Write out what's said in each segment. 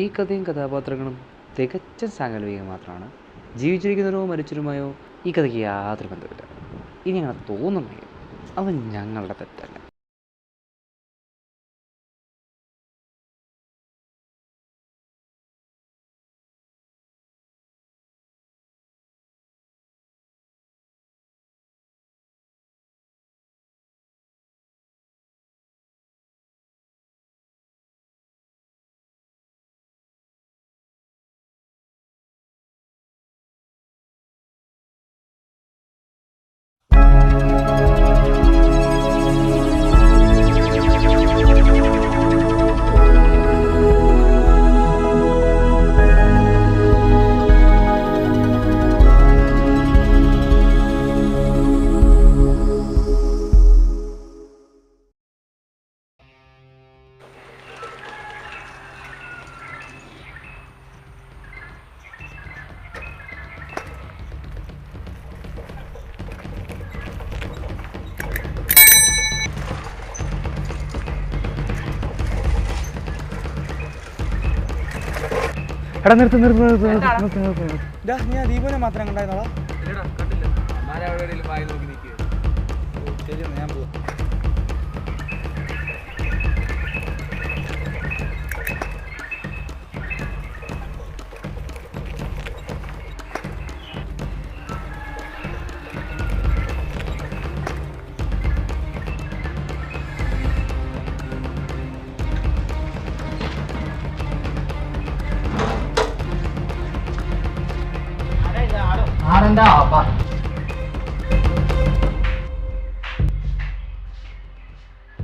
ഈ കഥയും കഥാപാത്രങ്ങളും തികച്ച സാങ്കല്പികം മാത്രമാണ്. ജീവിച്ചിരിക്കുന്നവരോ മരിച്ചവരുമായോ ഈ കഥയ്ക്ക് യാതൊരു ബന്ധമില്ല. ഇനി അങ്ങനെ തോന്നുന്നെങ്കിൽ അത് ഞങ്ങളുടെ തെറ്റല്ല. എടാ നിർത്ത് ഞാൻ ദീപനെ മാത്രം കണ്ടായിരുന്നോളാം. ശരി ഞാൻ പോവാം.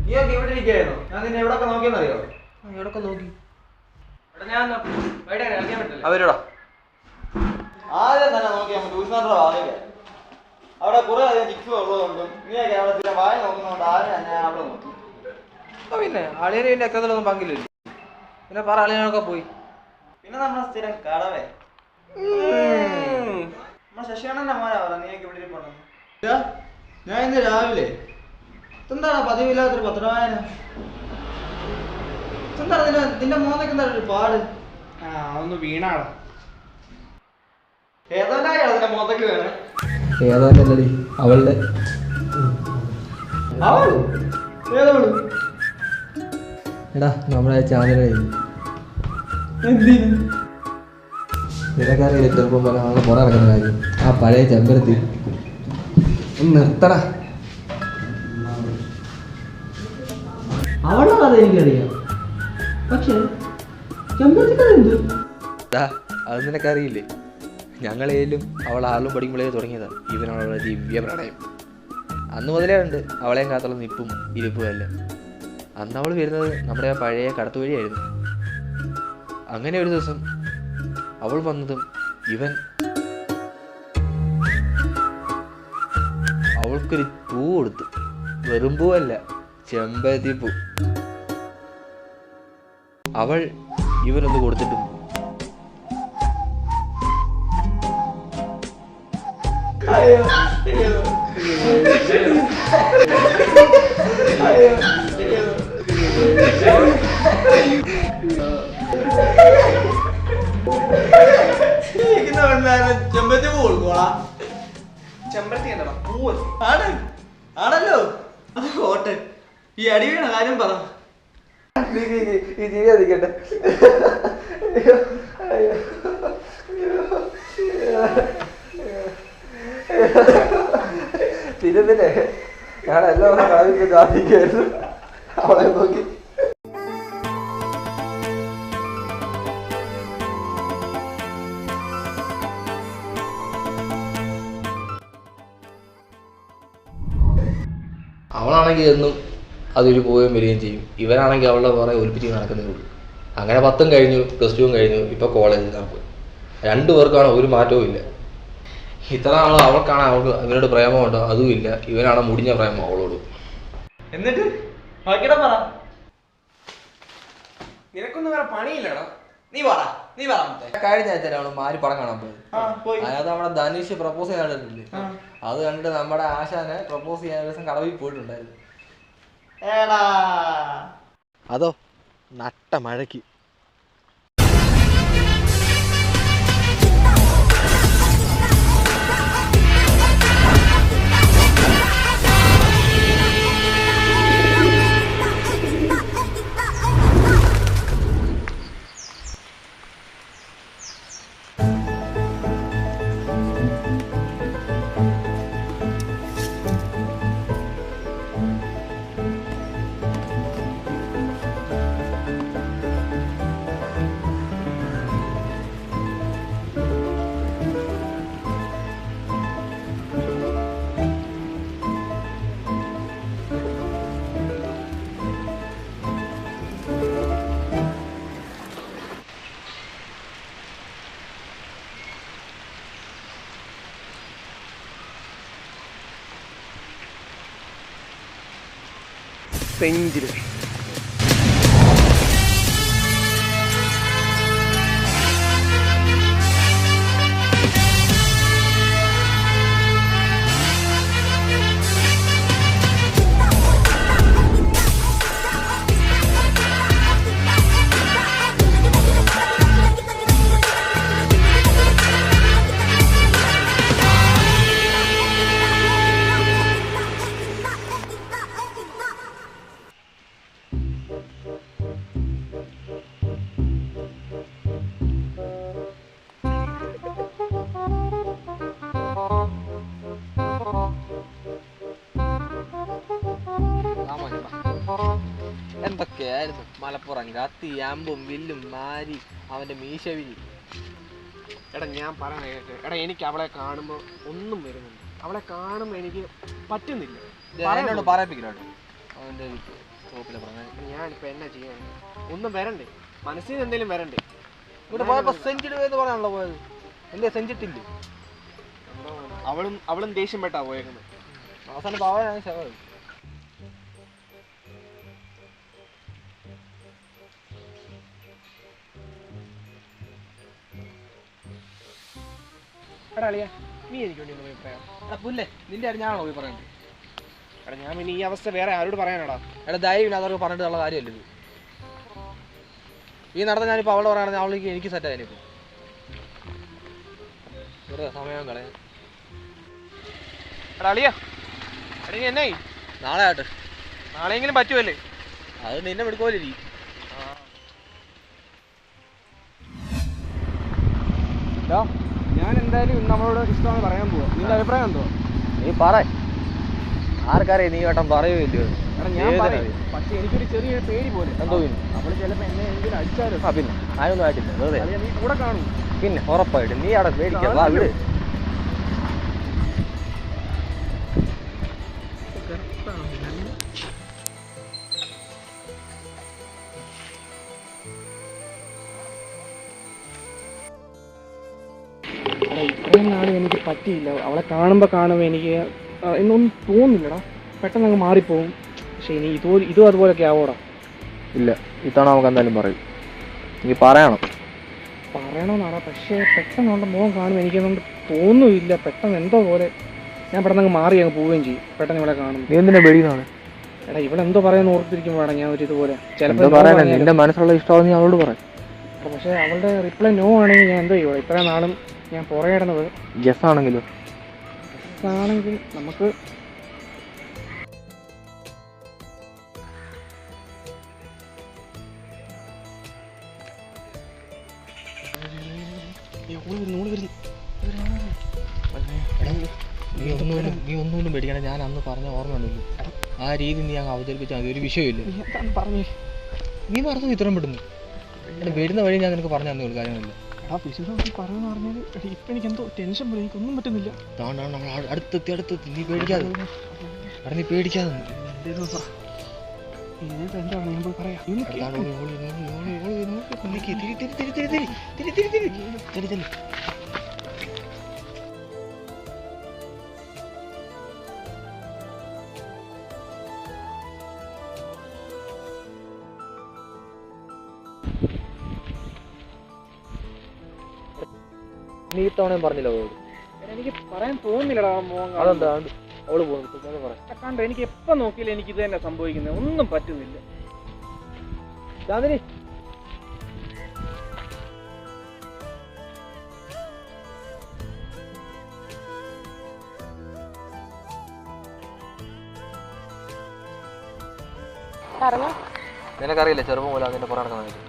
നീയൊക്കെ ഇവിടെ ഇരിക്കുകയായിരുന്നു. ഞാൻ നിന്നെ എവിടെയൊക്കെ നോക്കിയെന്നറിയോ? എവിടെയൊക്കെ നോക്കി അവരോടാ ആദ്യം തന്നെ നോക്കിയാൽ ട്യൂഷനോടെ വാങ്ങില്ല. അവിടെ കുറെ അധികം ചിക്സ് ഉള്ളതുകൊണ്ടും നീയൊക്കെ അവിടെ ചില വായ നോക്കുന്നതുകൊണ്ട് ആദ്യം ഞാൻ അവിടെ നോക്കി. പിന്നെ അളിയന് പിന്നെ അക്കത്തിലൊന്നും പങ്കില്ലല്ലോ. പിന്നെ പറ അളിയനൊക്കെ പോയി. പിന്നെ നമ്മളെ സ്ഥിരം കടവേ നമ്മളെ ശശികണ്ണന്റെ മോനാ പറ നീയൊക്കെ ഇവിടെ ഇരിപ്പുണ്ടെന്ന്. ഞാൻ ഇന്ന് രാവിലെ എന്താണ് പതിവില്ലാത്തൊരു പത്രവായന? എന്താണ് നിന്റെ മോനൊക്കെ എന്താണ് ഒരു പാട്? അതൊന്ന് വീണാടാ. ഏതോനായാ അതിന്റെ മോതൊക്കെ വേണേ? ഏതോന്നല്ലടി അവളുടെ. അവള് ഏതോള്? എടാ നമ്മളെ ചാനൽ എന്തിന് നിനക്കറിയില്ല ചെറുപ്പം പോലെ അവളെ പുറം ഇറക്കുന്ന കാര്യം. ആ പഴയ ചെമ്പരത്തി നിർത്തടാ. അവളുടെ കഥ എനിക്കറിയാം, പക്ഷെ അത് നിനക്കറിയില്ലേ? ഞങ്ങളേലും അവൾ ആളും പഠിക്കുമ്പോഴേ തുടങ്ങിയതാ ഇവനവളുടെ ദിവ്യ പ്രണയം. അന്ന് മുതലേ ഉണ്ട് അവളെയും കാത്തുള്ള നിപ്പും ഇരിപ്പും എല്ലാം. അന്ന് അവൾ വരുന്നത് നമ്മുടെ ആ പഴയ കടത്തു വഴിയായിരുന്നു. അങ്ങനെ ഒരു ദിവസം അവൾ വന്നതും ഇവൻ അവൾക്കൊരു പൂ കൊടുത്തു. വെറും പൂവല്ല, ചെമ്പരത്തി പൂ. അവൾ ഇവനൊന്ന് കൊടുത്തിട്ടും ചെമ്പരത്തി പൂ കൊടുക്കോളാ. ചെമ്പരത്തി എന്താ പൂവ് ആണ് ആണല്ലോ. അത് കോട്ടെ. ഈ അടി വീണ കാര്യം പറ. ഈ ജീവിക്കട്ടെ. തിരുന്നില്ലേ ഞാനെല്ലാം കളവിട്ട് കാണിക്കായിരുന്നു അവളെ നോക്കി. അവളാണെങ്കിൽ എന്നും അതൊരു പോവുകയും വരികയും ചെയ്യും. ഇവനാണെങ്കിൽ അവളുടെ പുറകെ ഒലിപ്പിച്ച് നടക്കുന്നേ ഉള്ളൂ. അങ്ങനെ 10ഉം കഴിഞ്ഞു, +2 കഴിഞ്ഞു, ഇപ്പോൾ കോളേജിൽ പോയി. 2 പേർക്കാണ് ഒരു മാറ്റവും ഇല്ല. ഇത്ര നാൾ അവൾക്കാണ് ഇവനോട് പ്രേമമുണ്ടോ അതും ഇല്ല. ഇവനാണ് മുടിഞ്ഞ പ്രേമം അവളോട്. എന്നിട്ട് പറ. നിനക്കൊന്നും വേറെ പണിയില്ലടാ. നീ പറ. കഴിഞ്ഞ ആഴ്ച മാരി പടം കാണാൻ പോയത്. അതായത് നമ്മുടെ ധനുഷ് പ്രപ്പോസ് ചെയ്യാണ്ടില്ലേ? അത് കണ്ടിട്ട് നമ്മുടെ ആശാനെ പ്രപ്പോസ് ചെയ്യാൻ ദിവസം കടവിൽ പോയിട്ടുണ്ടായിരുന്നു. ഏടാ അതോ നട്ട മഴയ്ക്ക്. സെഞ്ചുറി എന്തൊക്കെയായിരുന്നു മലപ്പുറം കത്തി അമ്പും വില്ലും മാരി അവന്റെ മീശവിരി. എടാ ഞാൻ പറയണ കേക്ക്. എടാ എനിക്ക് അവളെ കാണുമ്പോൾ ഒന്നും വരുന്നുണ്ട്. അവളെ കാണുമ്പോൾ എനിക്ക് പറ്റുന്നില്ല. എന്നോട് പറയിപ്പിക്കലോട്ടോ അവന്റെ ഷോപ്പിലെ പറഞ്ഞ. ഞാനിപ്പോൾ എന്നാ ചെയ്യാൻ? ഒന്നും വരണ്ടേ, മനസ്സിൽ നിന്ന് എന്തെങ്കിലും വരണ്ടേ? ഇവിടെ പോയപ്പോ സെഞ്ചുറി പോയെന്ന് പറയാണല്ലോ പോയത്. എന്തേ സെഞ്ചിട്ടില്ലേ? അവളും ദേഷ്യം പെട്ടാ പോയേക്കുന്നത്. അവസാനം പാവാനാണ് ശവം. എടാ അളിയാ, നീ എനിക്ക് വേണ്ടി ഒന്ന് പോയി പറയാം. എടാ പുല്ലേ, നിന്റെ ആരും ഞാനാണോ പോയി പറയണ്ടത്? എടാ ഞാൻ പിന്നെ ഈ അവസ്ഥ വേറെ ആരോട് പറയാനാടാ? എടാ ധൈര്യം അവർക്ക് പറഞ്ഞിട്ടുള്ള കാര്യമല്ല ഇത്. ഈ നടന്ന ഞാനിപ്പോൾ അവളോട് പറയുകയാണെങ്കിൽ അവൾക്ക് എനിക്ക് സെറ്റായാലിപ്പോൾ വെറുതെ സമയം കളയാൻ. എടാ അളിയാ, എടാ നീ എന്നായി? നാളെ ആട്ടെ, നാളെയെങ്കിലും പറ്റുമല്ലേ? അത് നിന്നെ എടുക്കുമല്ലേ. ഞാൻ എന്തായാലും നമ്മളോട് ഇഷ്ടമാണ് പറയാൻ പോവാ. നിന്റെ അഭിപ്രായം എന്തോ? നീ പറ. ആർക്കറിയാം നീ വട്ടം പറയുകയില്ലയോ? എടാ ഞാൻ പറയും, പക്ഷെ എനിക്കൊരു ചെറിയ പേടി പോലെ. എന്തോ അവള് ചിലപ്പോൾ എന്നെ എന്തെങ്കിലും അടിച്ചാലോ? ആ പിന്നെ ആയൊന്നും ആയിട്ടില്ല വെറുതെ. നീ കൂടെ കാണും. പിന്നെ ഉറപ്പായിട്ട് നീ അവിടെ പേടിക്കാം. വാ വിട്. ഇത്രയും നാളും എനിക്ക് പറ്റിയില്ല. അവളെ കാണുമ്പോൾ എനിക്ക് എന്നൊന്നും തോന്നില്ലടാ. പെട്ടെന്ന് അങ്ങ് മാറിപ്പോവും. പക്ഷെ ഇനി ഇതും അതുപോലൊക്കെ ആവോടാ. ഇല്ല, ഇത്തവണ നമുക്ക് എന്തായാലും പറയും. നീ പറയണമെന്നാണ്. പക്ഷേ പെട്ടെന്ന് അവളുടെ മുഖം കാണുമ്പോൾ എനിക്കൊന്നും തോന്നുമില്ല. പെട്ടെന്ന് എന്തോ പോലെ ഞാൻ പെട്ടെന്ന് അങ്ങ് മാറി അങ്ങ് പോവുകയും ചെയ്യും പെട്ടെന്ന് ഇവിടെ കാണും. നീ എന്തിനാ പേടിയാണ്? എടാ ഇവളെന്തോ പറയാൻ ഓർത്തിരിക്കുമ്പോഴാണ് ഞാൻ ഒരു ഇതുപോലെ ചിലപ്പോൾ നിന്റെ മനസ്സിലുള്ള ഇഷ്ടമാണ് നീ അവളോട് പറയും. പക്ഷേ അവളുടെ റിപ്ലൈ നോ ആണെങ്കിൽ ഞാൻ എന്തോ ചെയ്യും? ഇത്രയും നാളും ഞാൻ പുറകെ ഇടുന്നത് ജസ് ആണെങ്കിലും നമുക്ക് നീ ഒന്നുകൊണ്ടും പേടിക്കണ്ട. ഞാൻ അന്ന് പറഞ്ഞ ഓർമ്മയുണ്ടല്ലോ, ആ രീതി നീ അങ്ങ് അവതരിപ്പിച്ചാൽ മതി, ഒരു വിഷയമില്ല. നീ മറന്നു ഇത്രയും പെടുന്നു. വരുന്ന വഴി ഞാൻ നിനക്ക് പറഞ്ഞു തന്നേ ഉള്ളൂ, കാര്യങ്ങളില്ല. പറയുന്ന പറഞ്ഞാൽ ഇപ്പം എനിക്ക് എന്തോ ടെൻഷൻ പോലെ, എനിക്കൊന്നും പറ്റുന്നില്ല. നമ്മൾ അടുത്തെത്തി. നീ പേടിക്കാതെ നീ പേടിക്കാതെ നീ ഇത്തവണയും പറഞ്ഞില്ല അവളോട്? എനിക്ക് പറയാൻ തോന്നുന്നില്ലടാ. അതെന്താ അവള് പോകുന്നു? കണ്ട എനിക്ക് എപ്പം നോക്കിയില്ല എനിക്ക് ഇത് തന്നെ സംഭവിക്കുന്നത്, ഒന്നും പറ്റുന്നില്ല. ചാന്ദിനി പറഞ്ഞോ. നിനക്കറിയില്ല ചെറുപ്പം പോലെ അതിന്റെ പുറം നടക്കുന്നത്.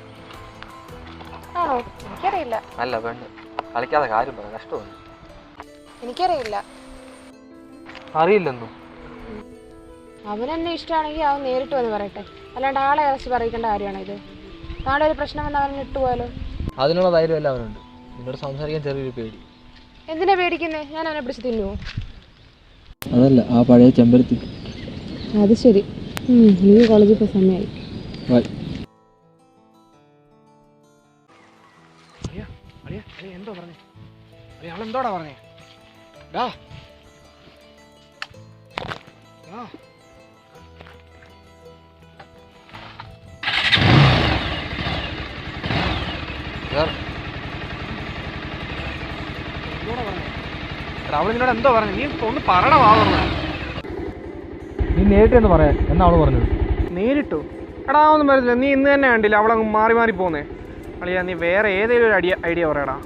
ആണോ? എനിക്കറിയില്ല. അല്ല പെണ്ണ് കളിക്കാതെ കാര്യം പറയാം, കഷ്ടമാണ്. എനിക്കറിയില്ല. അറിയില്ലെന്നും. അവനെന്നെ ഇഷ്ടമാണെങ്കിൽ അവൻ നേരിട്ട് വന്ന് പറയട്ടെ, അല്ലാണ്ട് ആളെ അറസ്റ്റ് പറയിക്കേണ്ട കാര്യമാണോ ഇത്? നാളെ ഒരു പ്രശ്നം വന്ന് അവനെ ഇട്ടുപോയാലോ? അതിനുള്ള ധൈര്യം എല്ലാം അവനുണ്ട്. നിന്നോട് സംസാരിക്കാൻ ചെറിയൊരു പേടി. എന്തിനാ പേടിക്കുന്നേ? ഞാൻ അവനെ പിടിച്ച് തിന്നുവോ? അതല്ല, ആ പഴയ ചെമ്പരത്തി. അത് ശരി. നീ കോളേജിൽ പോയി സമയമായി. എന്തോ പറഞ്ഞേ? അവളെന്തോടാ പറഞ്ഞേ? അവളിനോട് എന്തോ പറഞ്ഞു? നീ ഒന്ന് പറയണമാവുന്നു. നീ നേരിട്ട് എന്ന് പറയാൻ എന്നാ അവള് പറഞ്ഞത്? നേരിട്ടു? എടാ ഒന്നും പറഞ്ഞില്ല. നീ ഇന്ന് തന്നെ കണ്ടില്ല അവളങ്ങ് മാറി മാറി പോന്നേ. അളിയാ നീ വേറെ ഏതെങ്കിലും ഒരു ഐഡിയ പറയടാ.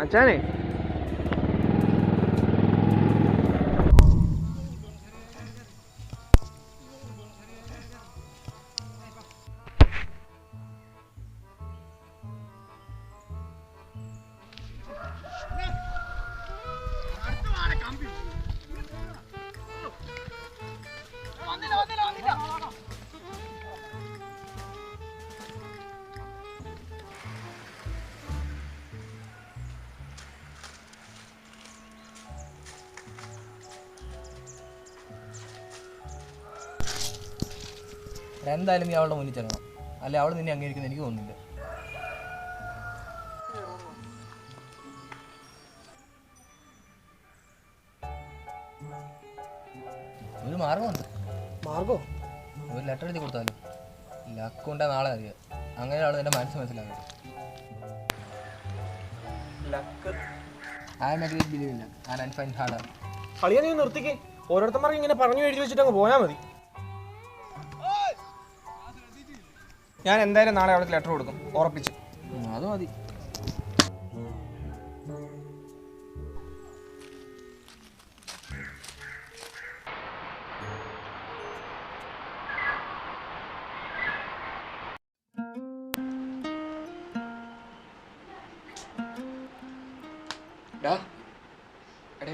അച്ഛാനെ എന്തായാലും നീ അവളുടെ മുന്നിൽ ചെല്ലണം, അല്ലെ അവൾ നിന്നെ അംഗീകരിക്കുന്ന എനിക്ക് തോന്നുന്നില്ല. ഒരു മാർഗമുണ്ട്. മാർഗോ? ഒരു ലെറ്റർ എഴുതി കൊടുത്താലും ലക്കുണ്ടെ നാളെ അറിയാം. അങ്ങനെ ആൾ നിന്റെ മനസ്സ് മനസ്സിലാക്കുക. കളിയാ നീ നിർത്തിക്കേ. ഓരോരുത്തന്മാർക്ക് ഇങ്ങനെ പറഞ്ഞു എഴുതി വെച്ചിട്ട് അങ്ങ് പോയാൽ മതി. ഞാൻ എന്തായാലും നാളെ അവൾക്ക് ലെറ്റർ കൊടുക്കും, ഉറപ്പിച്ചു. അത് മതി.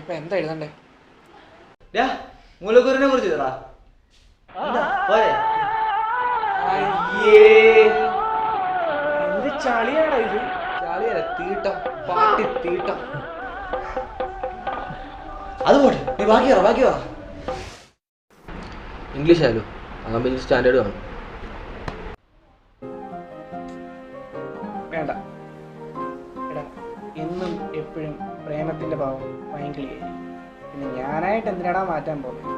ഇപ്പൊ എന്താ എഴുതണ്ടേ? മൂലക്കൂറിനെ കുറിച്ച് എന്ത് ചളിയാടാ ഇത്? ചളിയല്ല, തീട്ടം, പാട്ടി തീട്ടം. അത് പോട്ടെ, നീ ബാക്കി പറ. ഇംഗ്ലീഷ് ആയാലും അതാകുമ്പോൾ സ്റ്റാൻഡേർഡ് കാണും. വേണ്ട. എടാ എന്നും എപ്പോഴും പ്രേമത്തിന്റെ ഭാവം ഭയങ്കര. പിന്നെ ഞാനായിട്ട് എന്തിനാടാ മാറ്റാൻ പോകുന്നത്?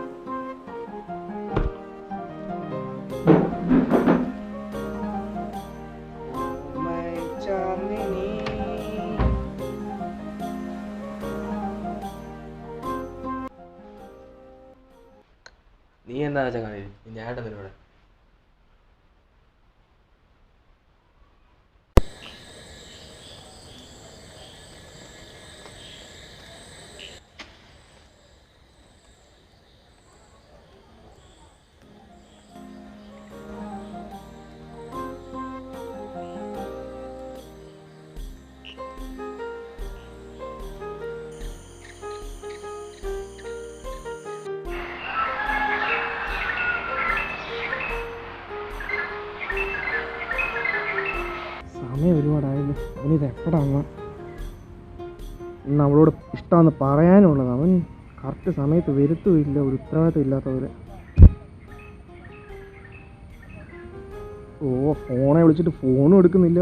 നീ എന്താ വെച്ചാൽ കാണി, ഞാനുണ്ട് നിന്നോട്. സമയം ഒരുപാടായത്. അവനിത് എപ്പോഴാണ് ഇന്ന് അവളോട് ഇഷ്ടമാണെന്ന് പറയാനുള്ളത്? അവൻ കറക്റ്റ് സമയത്ത് വരുത്തുമില്ല, ഒരു ഉത്തരവാദിത്വം ഇല്ലാത്തവര്. ഫോണെ വിളിച്ചിട്ട് ഫോണും എടുക്കുന്നില്ല.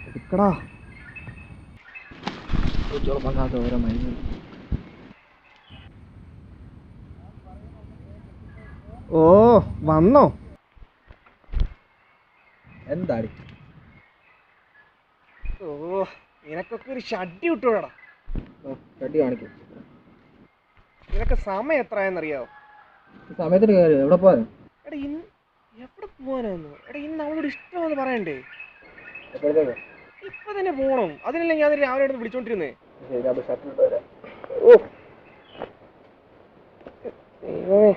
എടുക്കടാ. ഓരോ മരുന്ന്. ഓ വന്നോ? എന്താടി? ഓ നിനക്കൊക്കെ ഒരു ഷഡ്ഡി വിട്ടോടാ. കട്ടി കാണിക്കും. നിനക്ക് സമയം എത്രയെന്നറിയാവോ? സമയത്തിന് കാര്യം എവിടെ പോകാൻ? എടാ ഇന്ന് എവിടെ പോകാനാന്ന്? എടാ ഇന്ന് അവളോട് ഇഷ്ടമാണെന്ന് പറയണ്ടേ? എപ്പോഴത്തേക്ക്? ഇപ്പൊ തന്നെ പോകണം. അതിനല്ലേ ഞാൻ രാവിലെ എടുത്ത് വിളിച്ചോണ്ടിരുന്നേ. ശരി, അപ്പോൾ ഷർട്ട് ഇട്ട് വരാം. ഓ ദൈവമേ.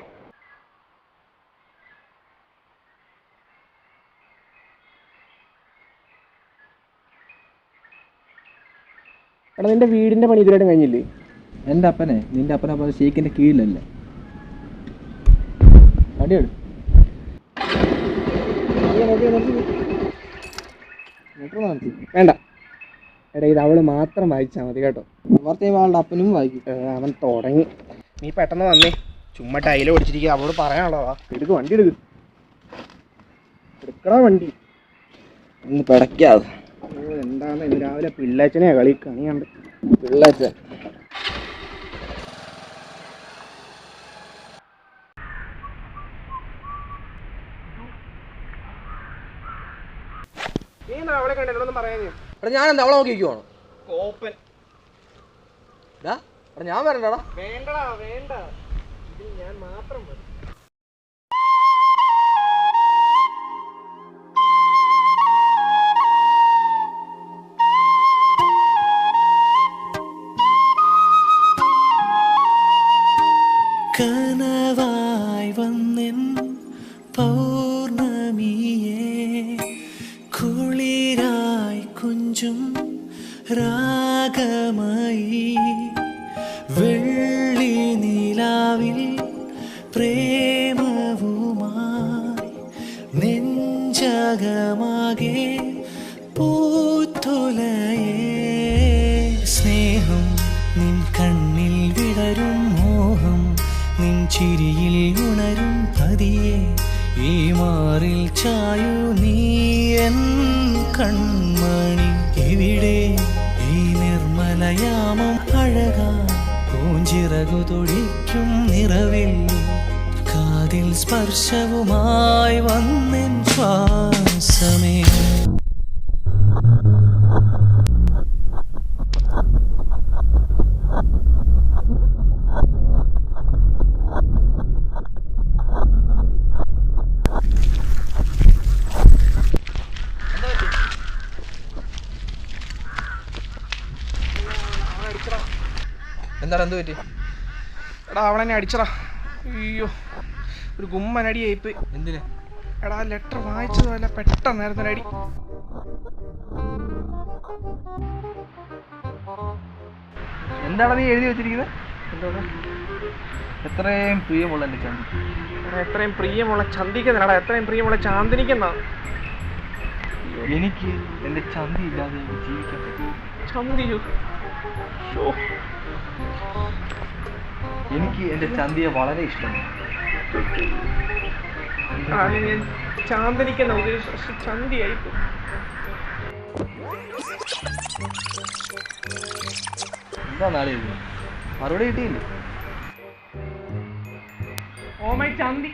എടാ നിന്റെ വീടിന്റെ പണി ഇതുവരെ കഴിഞ്ഞില്ലേ? എൻ്റെ അപ്പനെ നിൻ്റെ അപ്പനെ പോലെ ഷെയ്ക്കിൻ്റെ കീഴിലല്ല. അടിയോട് വേണ്ട. എടാ ഇത് അവള് മാത്രം വായിച്ചാൽ മതി കേട്ടോ. കുറച്ച് ആളുടെ അപ്പനും വായിക്കും. അവൻ തുടങ്ങി. നീ പെട്ടെന്ന് വന്നേ. ചുമ്മാ ടൈല ഓടിച്ചിരിക്കുക. അവളോട് പറയാനുള്ളതാ. എടുക്ക് വണ്ടി എടുക്കടാ വണ്ടി. ഒന്ന് പിടയ്ക്കാതെ. എന്താണ് ഇന്ന് രാവിലെ പിള്ളേച്ചനെ കളി കണിയുണ്ട്. പിള്ളേച്ചൻ നീ എന്താ അവളെ കണ്ട എന്നോടൊന്നും പറയാനേ? എടാ ഞാൻ എന്താ അവളെ നോക്കിക്കുവാണോ? ഓപ്പൻ. എടാ ഞാൻ വരണ്ടടാ. വേണ്ടടാ വേണ്ട. ഇതിൽ ഞാൻ മാത്രം മതി. കനവായി വന്നെൻ പൗർണമിയേ കുളിരായി കുഞ്ചും രാഗമായി വെള്ളി നിലാവിൽ പ്രേമവുമായി നെഞ്ചകമാകെ പൂത്തുലയേ സ്നേഹം നിൻ കണ്ണിൽ വിടരും മോഹം നിൻ ചിരിയിൽ ഉണരും പതിയെ ഈ മാറിൽ ചായു നീ എൻ കൺമണി ഇവിടെ ഈ നിർമ്മലയാമം അഴകാ പൂഞ്ചിറകു തൊടിക്കും നിറവിൽ കാതിൽ സ്പർശവുമായി വന്നെൻ ശ്വാസമേ. എന്താണ് എന്ത് പറ്റി? എടാ അവളെന്നെ അടിച്ചടാ. അയ്യോ ഒരു ഗുമ്മനടിയായിപ്പോയി. എന്തിനാ? എടാ ലെറ്റർ വായിച്ചതല്ല, പെട്ടെന്നായിരുന്നു അടി. എന്താണ് നീ എഴുതി വെച്ചിരിക്കുന്നത്? എത്രയും പ്രിയമുള്ള എൻ്റെ ചന്തി. എടാ എത്രയും പ്രിയമുള്ള ചന്തിക്കെന്നാടാ, എത്രയും പ്രിയമുള്ള ചാന്ദിനിക്കെന്നാ. എനിക്ക് എൻ്റെ ചന്തി ഇല്ലാതെ ജീവിക്കാൻ പറ്റും. ചന്തിയോ? എനിക്ക് എൻ്റെ ചന്തിയെ വളരെ ഇഷ്ടമാണ്. ഞാൻ ചാന്ദിനിക്കെന്നാ ഉദ്ദേശിച്ചു, പക്ഷെ ചന്തിയായിപ്പോയി. എന്താ നാളെ മറുപടി കിട്ടിയില്ലേ? ഓ മൈ ചാന്തി.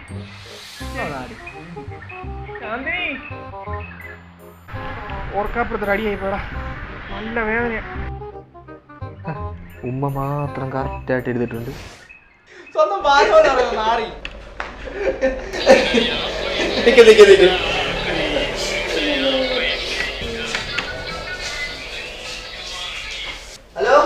ചാന്ദിനി ഓർക്കാപ്പുറത്തൊരു അടിയായിപ്പോടാ. നല്ല വേദനയാ. ഉമ്മ മാത്രം കറക്റ്റായിട്ട് എടുത്തിട്ടുണ്ട്. സ്വന്തം ഭാര്യ നാറി. ഹലോ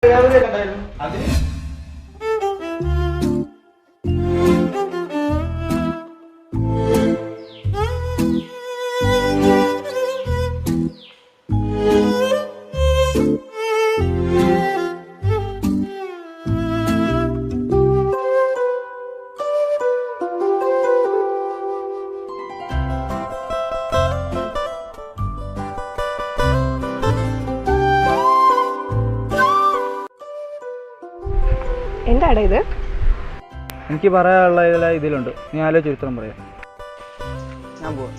കണ്ടായിരുന്നു അതിന് പറയാനുള്ളതാണോ ഇത്? എനിക്ക് പറയാനുള്ള ഇതിലുണ്ട്. നീ ആലോചിച്ച് ഉത്തരം പറയാം. ഞാൻ പോവാം.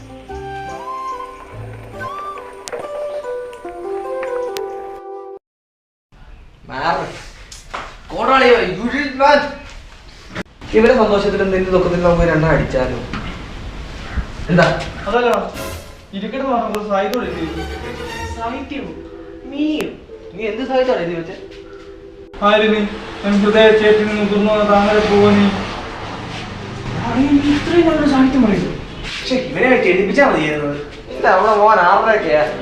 ഇവരെ സന്തോഷത്തിലും നിന്റെ ദുഃഖത്തിലും നമുക്ക് രണ്ടാം അടിച്ചാലോ? എന്താ അതല്ല ഇരിക്കട്ടെ സാഹിത്യം സാഹിത്യവും നീയും നീ എന്ത് സാഹിത്യമാണ് എഴുതി വെച്ചേ? ആര് നീ ഹൃദയ ചേട്ടിൽ നിന്ന് തുറന്നു താമര പോവനി ഇത്രയും നല്ല സാഹിത്യം പറയുന്നു. പക്ഷെ ഇവനെ വെച്ച് എഴുതിപ്പിച്ചാൽ മതിയായിരുന്നത്. എന്താ അവിടെ മോൻ 6:30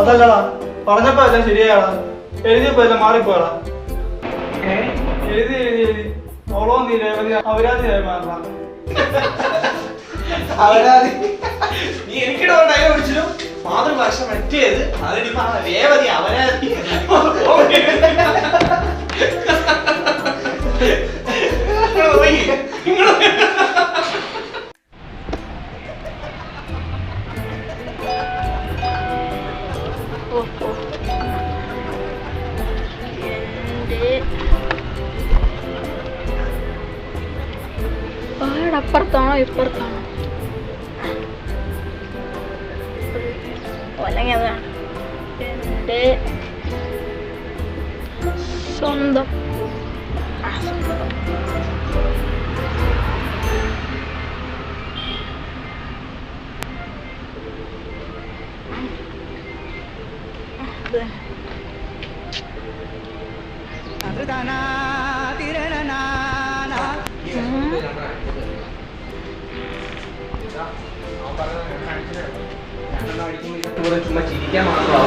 അതല്ലടാ പറഞ്ഞപ്പോ എല്ലാം ശരിയാടാ, എഴുതിയപ്പോ എല്ലാം മാറിപ്പോടാ. എഴുതി എഴുതി എഴുതി അവളോ നീ രേവതി അവരാധിയായി മാറണം. അവരാതി നീ എനിക്കിടണ്ടായി വിളിച്ചിട്ടും മാതൃഭാഷ മറ്റേത് അതിനിപ്പോ രേവതി അവരാതി അപ്പുറത്താണോ ഇപ്പുറത്താണോ? അല്ലെങ്കിൽ അതാണ് എൻ്റെ സ്വന്തം. ചുമ്മാ ചിരിക്കാൻ മാത്രം.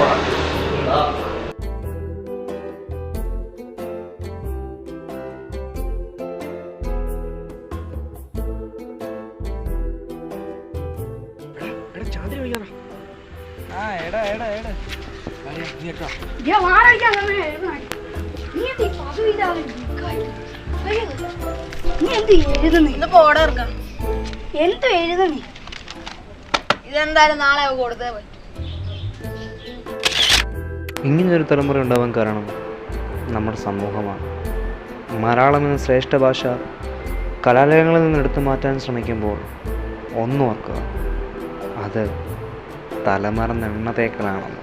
എന്ത് എഴുതുന്നീ? ഇതെന്തായാലും നാളെ കൊടുത്തേ പറ്റും. ഇങ്ങനൊരു തലമുറ ഉണ്ടാവാൻ കാരണം നമ്മുടെ സമൂഹമാണ്. മലയാളം എന്ന ശ്രേഷ്ഠ ഭാഷ കലാലയങ്ങളിൽ നിന്ന് എടുത്തു മാറ്റാൻ ശ്രമിക്കുമ്പോൾ ഒന്നോർക്കുക, അത് തലമറന്ന എണ്ണ തേക്കലാണെന്ന്.